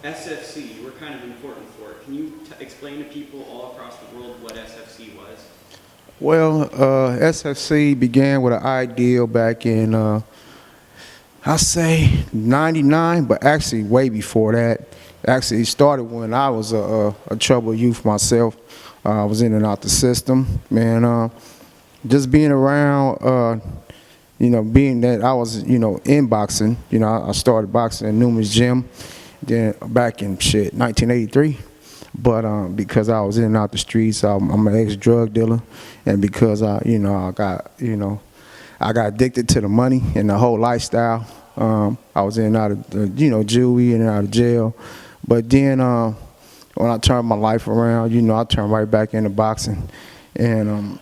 SFC, you were kind of important for it. Can you explain to people all across the world what SFC was? Well, SFC began with an ideal back in, I say 99, but actually way before that. Actually, it started when I was a troubled youth myself. I was in and out the system, man. Just being around, being that I was, in boxing. I started boxing in Newman's Gym, then back in 1983. But because I was in and out the streets, I'm an ex-drug dealer, and because I got addicted to the money and the whole lifestyle. I was in and out of, juvie, in and out of jail. But then when I turned my life around, I turned right back into boxing. And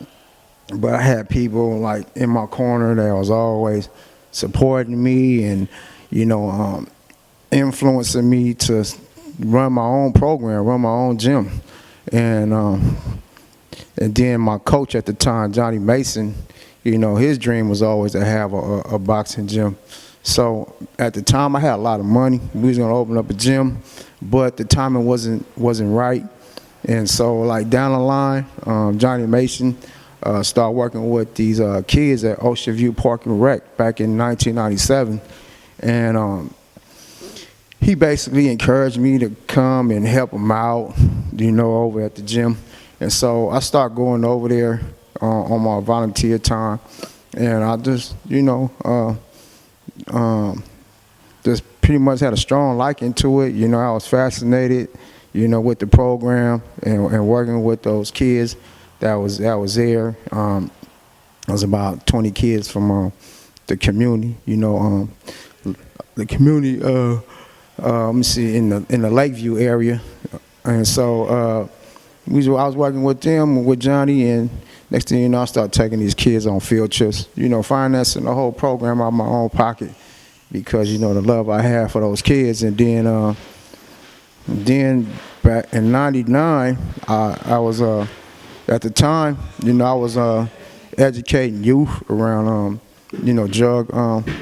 but I had people like in my corner that was always supporting me and, influencing me to run my own program, run my own gym. And then my coach at the time, Johnny Mason, his dream was always to have a boxing gym. So at the time, I had a lot of money. We was gonna open up a gym, but the timing wasn't right. And so, like down the line, Johnny Mason started working with these kids at Ocean View Park and Rec back in 1997, and he basically encouraged me to come and help him out, over at the gym. And so I started going over there on my volunteer time, and I just, just pretty much had a strong liking to it. I was fascinated, with the program and working with those kids that was there. It was about 20 kids from the community, the community. Let me see, in the Lakeview area, and so I was working with them, with Johnny, and next thing you know, I started taking these kids on field trips, financing the whole program out of my own pocket, because the love I had for those kids. And then back in '99, I was at the time, I was educating youth around drug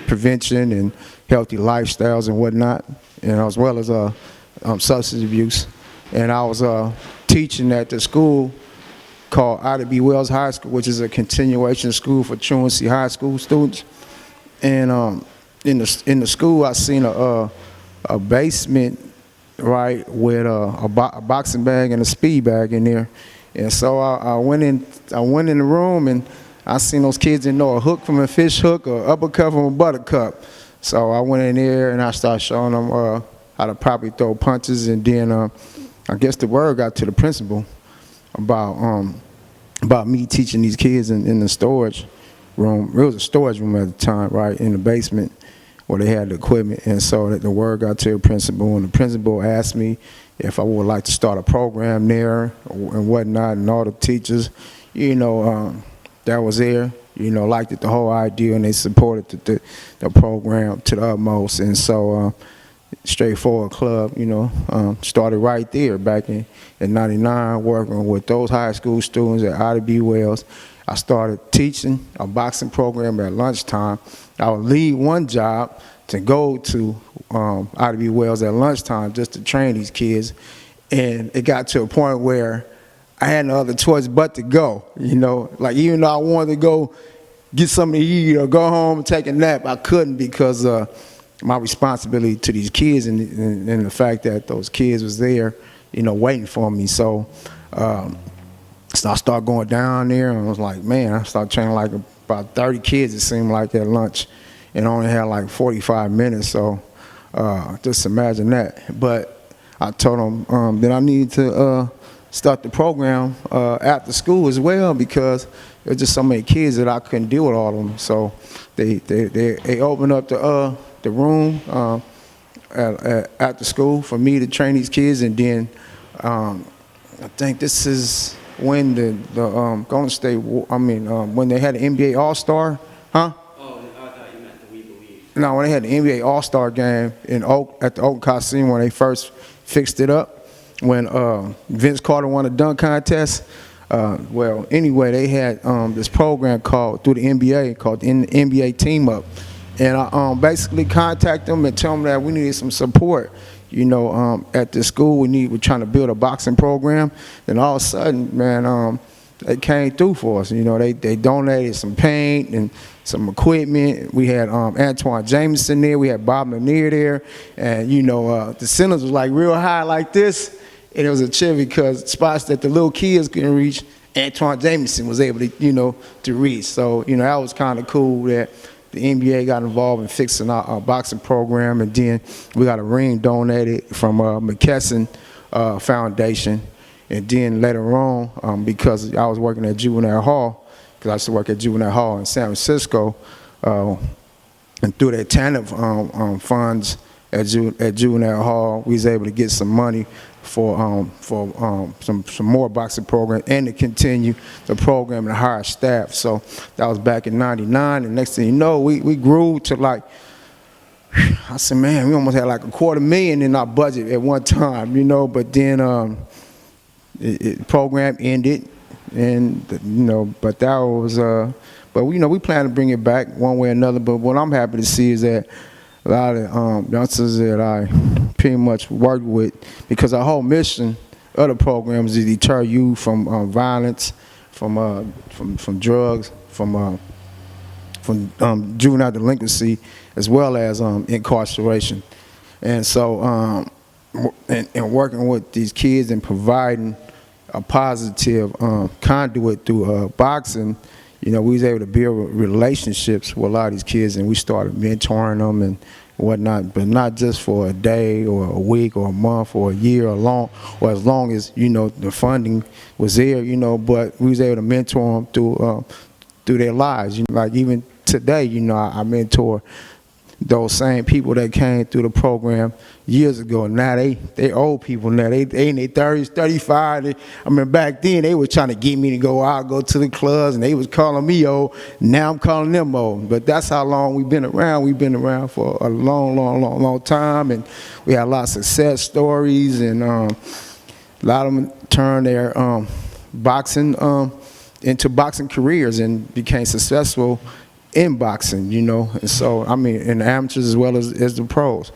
prevention and healthy lifestyles and whatnot, and as well as substance abuse. And I was teaching at the school called ITRboxing High School, which is a continuation school for truancy high school students. And in the school, I seen a basement, right, with a boxing bag and a speed bag in there. And so I went in the room, and I seen those kids didn't know a hook from a fish hook or uppercut from a buttercup. So I went in there and I started showing them how to properly throw punches. And then I guess the word got to the principal about me teaching these kids in the storage room. It was a storage room at the time, right, in the basement where they had the equipment. And so the word got to the principal, and the principal asked me if I would like to start a program there and whatnot. And all the teachers, that was there, liked it, the whole idea, and they supported the program to the utmost. And so Straightforward Club, started right there back in '99, working with those high school students at ITRboxing. I started teaching a boxing program at lunchtime. I would leave one job to go to ITRboxing at lunchtime just to train these kids. And it got to a point where I had no other choice but to go, like even though I wanted to go get something to eat or go home and take a nap, I couldn't, because my responsibility to these kids and the fact that those kids was there, waiting for me. So I started going down there, and I was like, man, I started training like about 30 kids, it seemed like, at lunch, and I only had like 45 minutes. So just imagine that. But I told them that I needed to start the program after school as well, because there's just so many kids that I couldn't deal with all of them. So they opened up the room at the school for me to train these kids. And then I think this is when the Golden State, when they had the NBA All-Star, huh? Oh, I thought you meant the We Believe. No, when they had the NBA All-Star game at the Oak Coliseum, when they first fixed it up, when Vince Carter won a dunk contest. Well, anyway, they had this program called, through the NBA, called the NBA Team Up. And I basically contacted them and tell them that we needed some support. at the school we're trying to build a boxing program. Then all of a sudden, man, they came through for us. They donated some paint and some equipment. We had Antoine Jameson there. We had Bob Lanier there. And, the ceilings was like real high like this. And it was a chill because spots that the little kids couldn't reach, Antoine Jameson was able to, to reach. So, that was kind of cool that the NBA got involved in fixing our boxing program. And then we got a ring donated from McKesson Foundation. And then later on, because I was working at Juvenile Hall, because I used to work at Juvenile Hall in San Francisco, and through their TANF funds at Juvenile Hall, we was able to get some money for some more boxing program and to continue the program and hire staff. So that was back in '99, and next thing you know, we grew to like, I said, man, we almost had like $250,000 in our budget at one time, but then the program ended, and but that was but we plan to bring it back one way or another. But what I'm happy to see is that a lot of youngsters that I pretty much work with, because our whole mission of the program is to deter you from violence, from drugs, from juvenile delinquency, as well as incarceration. And so and working with these kids and providing a positive conduit through boxing, we was able to build relationships with a lot of these kids, and we started mentoring them and whatnot, but not just for a day or a week or a month or a year or as long as the funding was there, but we was able to mentor them through their lives. Like even today, I mentor those same people that came through the program years ago. Now they old people now. They in their 30s, 35. I remember back then they were trying to get me to go out, go to the clubs, and they was calling me old. Now I'm calling them old. But that's how long we've been around. We've been around for a long time, and we had a lot of success stories, and a lot of them turned their boxing into boxing careers and became successful in boxing, and so, in the amateurs as well as the pros.